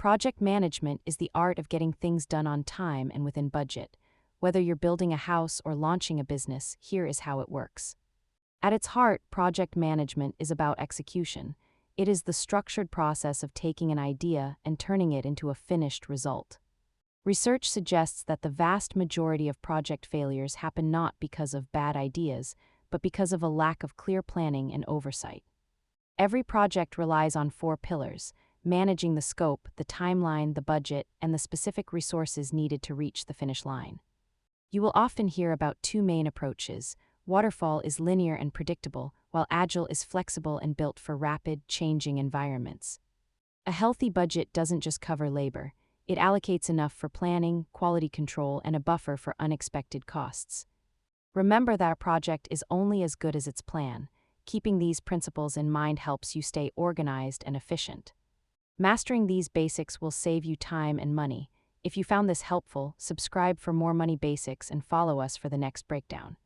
Project management is the art of getting things done on time and within budget. Whether you're building a house or launching a business, here is how it works. At its heart, project management is about execution. It is the structured process of taking an idea and turning it into a finished result. Research suggests that the vast majority of project failures happen not because of bad ideas, but because of a lack of clear planning and oversight. Every project relies on four pillars: managing the scope, the timeline, the budget, and the specific resources needed to reach the finish line. You will often hear about two main approaches. Waterfall is linear and predictable, while Agile is flexible and built for rapid, changing environments. A healthy budget doesn't just cover labor. It allocates enough for planning, quality control, and a buffer for unexpected costs. Remember that a project is only as good as its plan. Keeping these principles in mind helps you stay organized and efficient. Mastering these basics will save you time and money. If you found this helpful, subscribe for more money basics and follow us for the next breakdown.